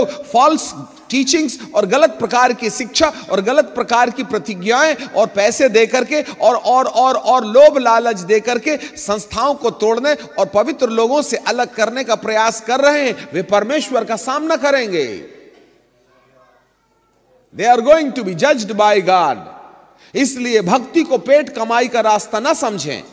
False teachings और गलत प्रकार की शिक्षा और गलत प्रकार की प्रतिज्ञाएं और पैसे दे करके और लोभ लालच दे करके संस्थाओं को तोड़ने और पवित्र लोगों से अलग करने का प्रयास कर रहे हैं, वे परमेश्वर का सामना करेंगे। They are going to be judged by God। इसलिए भक्ति को पेट कमाई का रास्ता ना समझें।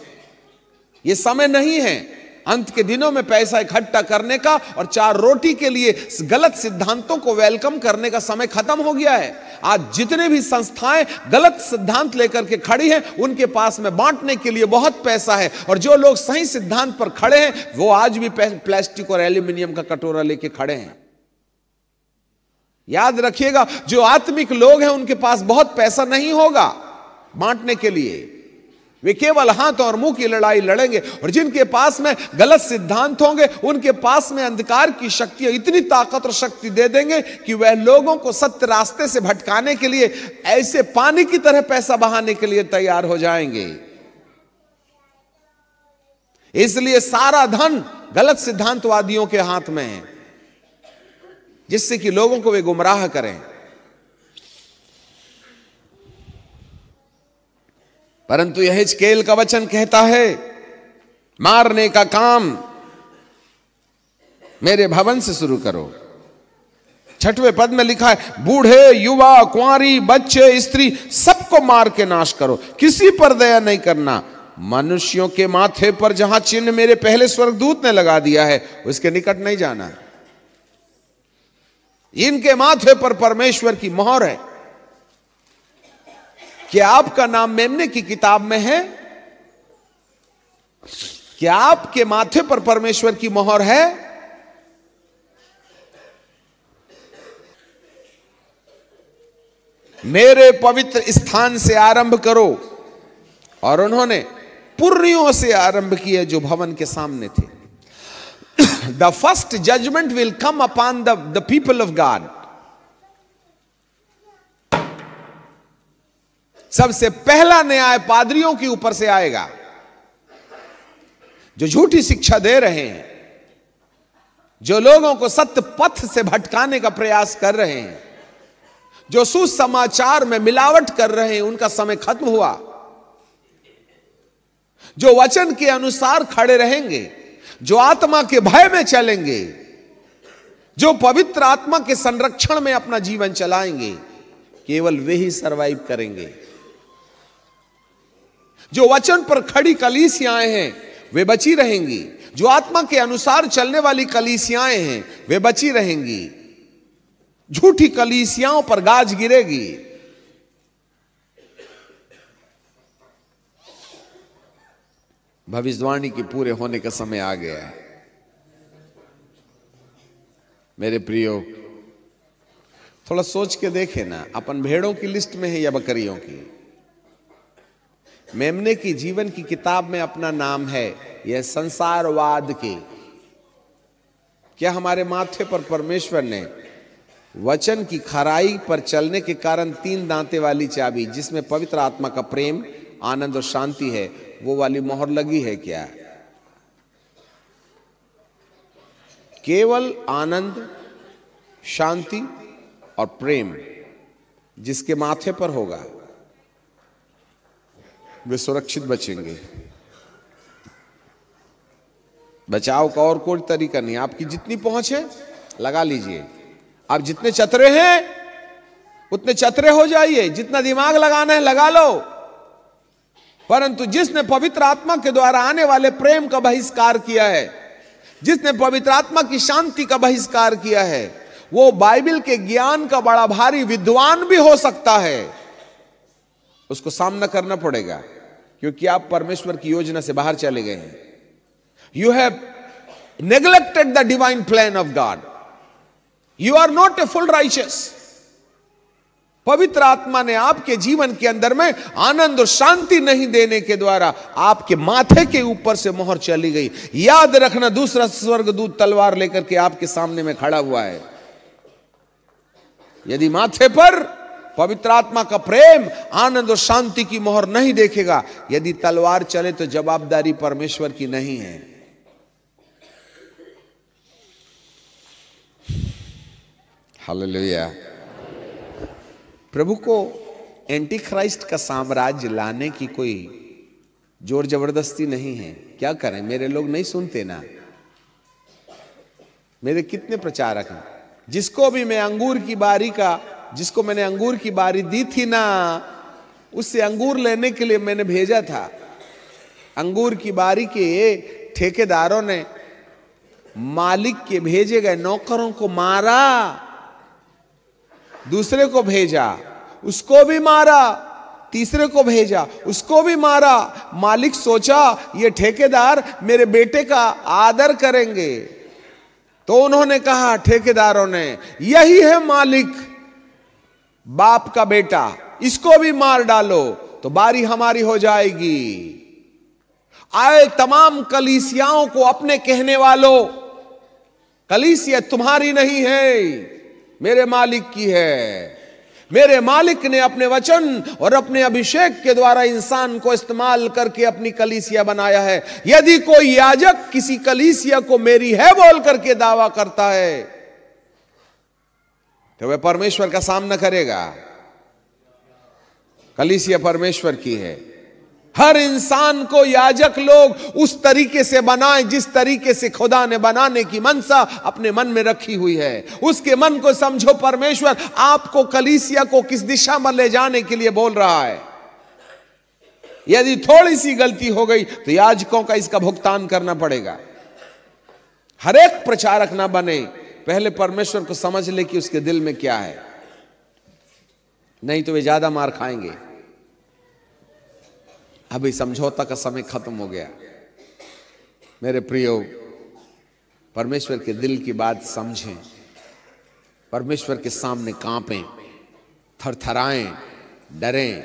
यह समय नहीं है अंत के दिनों में पैसा इकट्ठा करने का और 4 रोटी के लिए गलत सिद्धांतों को वेलकम करने का समय खत्म हो गया है। आज जितने भी संस्थाएं गलत सिद्धांत लेकर के खड़ी हैं, उनके पास में बांटने के लिए बहुत पैसा है, और जो लोग सही सिद्धांत पर खड़े हैं वो आज भी प्लास्टिक और एल्यूमिनियम का कटोरा लेके खड़े हैं। याद रखिएगा, जो आत्मिक लोग हैं उनके पास बहुत पैसा नहीं होगा बांटने के लिए, वे केवल हाथ और मुंह की लड़ाई लड़ेंगे। और जिनके पास में गलत सिद्धांत होंगे, उनके पास में अंधकार की शक्तियां इतनी ताकत और शक्ति दे देंगे कि वह लोगों को सत्य रास्ते से भटकाने के लिए ऐसे पानी की तरह पैसा बहाने के लिए तैयार हो जाएंगे। इसलिए सारा धन गलत सिद्धांतवादियों के हाथ में है, जिससे कि लोगों को वे गुमराह करें। परंतु यहेजकेल का वचन कहता है, मारने का काम मेरे भवन से शुरू करो। 6वें पद में लिखा है, बूढ़े, युवा, कुंवारी, बच्चे, स्त्री, सबको मार के नाश करो, किसी पर दया नहीं करना। मनुष्यों के माथे पर जहां चिन्ह मेरे पहले स्वर्गदूत ने लगा दिया है, उसके निकट नहीं जाना। इनके माथे पर परमेश्वर की मोहर है। क्या आपका नाम मेमने की किताब में है? क्या आपके माथे पर परमेश्वर की मोहर है? मेरे पवित्र स्थान से आरंभ करो। और उन्होंने पुर्रियों से आरंभ किया जो भवन के सामने थे। The first judgment will come upon the people of God। सबसे पहला न्याय पादरियों के ऊपर से आएगा, जो झूठी शिक्षा दे रहे हैं, जो लोगों को सत्य पथ से भटकाने का प्रयास कर रहे हैं, जो सुसमाचार में मिलावट कर रहे हैं, उनका समय खत्म हुआ। जो वचन के अनुसार खड़े रहेंगे, जो आत्मा के भय में चलेंगे, जो पवित्र आत्मा के संरक्षण में अपना जीवन चलाएंगे, केवल वे ही सरवाइव करेंगे। जो वचन पर खड़ी कलीसियाएं हैं वे बची रहेंगी। जो आत्मा के अनुसार चलने वाली कलीसियाएं हैं वे बची रहेंगी। झूठी कलीसियाओं पर गाज गिरेगी। भविष्यवाणी के पूरे होने का समय आ गया है। मेरे प्रियो, थोड़ा सोच के देखें ना, अपन भेड़ों की लिस्ट में है या बकरियों की? मेमने की जीवन की किताब में अपना नाम है यह संसारवाद के। क्या हमारे माथे पर परमेश्वर ने वचन की खराई पर चलने के कारण 3 दांते वाली चाबी, जिसमें पवित्र आत्मा का प्रेम, आनंद और शांति है, वो वाली मोहर लगी है क्या? केवल आनंद, शांति और प्रेम जिसके माथे पर होगा वे सुरक्षित बचेंगे। बचाव का और कोई तरीका नहीं। आपकी जितनी पहुंच है लगा लीजिए। आप जितने चतरे हैं उतने चतरे हो जाइए। जितना दिमाग लगाना है लगा लो। परंतु जिसने पवित्र आत्मा के द्वारा आने वाले प्रेम का बहिष्कार किया है, जिसने पवित्र आत्मा की शांति का बहिष्कार किया है, वो बाइबल के ज्ञान का बड़ा भारी विद्वान भी हो सकता है। उसको सामना करना पड़ेगा, क्योंकि आप परमेश्वर की योजना से बाहर चले गए हैं। You have neglected the divine plan of God. You are not a full righteous. पवित्र आत्मा ने आपके जीवन के अंदर में आनंद और शांति नहीं देने के द्वारा आपके माथे के ऊपर से मोहर चली गई। याद रखना, दूसरा स्वर्गदूत तलवार लेकर के आपके सामने में खड़ा हुआ है। यदि माथे पर पवित्र आत्मा का प्रेम, आनंद और शांति की मोहर नहीं देखेगा, यदि तलवार चले तो जवाबदारी परमेश्वर की नहीं है। हालेलुया। प्रभु को एंटी क्राइस्ट का साम्राज्य लाने की कोई जोर जबरदस्ती नहीं है। क्या करें, मेरे लोग नहीं सुनते ना। मेरे कितने प्रचारक हैं, जिसको भी मैं जिसको मैंने अंगूर की बारी दी थी ना, उससे अंगूर लेने के लिए मैंने भेजा था। अंगूर की बारी के ठेकेदारों ने मालिक के भेजे गए नौकरों को मारा, दूसरे को भेजा, उसको भी मारा, तीसरे को भेजा, उसको भी मारा। मालिक सोचा ये ठेकेदार मेरे बेटे का आदर करेंगे, तो उन्होंने कहा, ठेकेदारों ने, यही है मालिक, बाप का बेटा, इसको भी मार डालो तो बारी हमारी हो जाएगी। आए तमाम कलीसियाओं को अपने कहने वालों, कलीसिया तुम्हारी नहीं है, मेरे मालिक की है। मेरे मालिक ने अपने वचन और अपने अभिषेक के द्वारा इंसान को इस्तेमाल करके अपनी कलीसिया बनाया है। यदि कोई याजक किसी कलीसिया को मेरी है बोल करके दावा करता है, तो वह परमेश्वर का सामना करेगा। कलीसिया परमेश्वर की है। हर इंसान को याजक लोग उस तरीके से बनाएं जिस तरीके से खुदा ने बनाने की मनसा अपने मन में रखी हुई है। उसके मन को समझो, परमेश्वर आपको कलीसिया को किस दिशा में ले जाने के लिए बोल रहा है। यदि थोड़ी सी गलती हो गई तो याजकों का इसका भुगतान करना पड़ेगा। हर एक प्रचारक ना बने, पहले परमेश्वर को समझ ले कि उसके दिल में क्या है, नहीं तो वे ज्यादा मार खाएंगे। अभी समझौता का समय खत्म हो गया। मेरे प्रियो, परमेश्वर के दिल की बात समझें, परमेश्वर के सामने कांपें, थरथराएं, डरें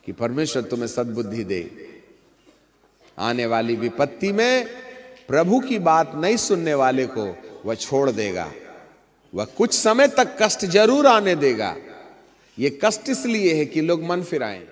कि परमेश्वर तुम्हें सद्बुद्धि दे। आने वाली विपत्ति में प्रभु की बात नहीं सुनने वाले को वह छोड़ देगा। वह कुछ समय तक कष्ट जरूर आने देगा। यह कष्ट इसलिए है कि लोग मन फिराएं।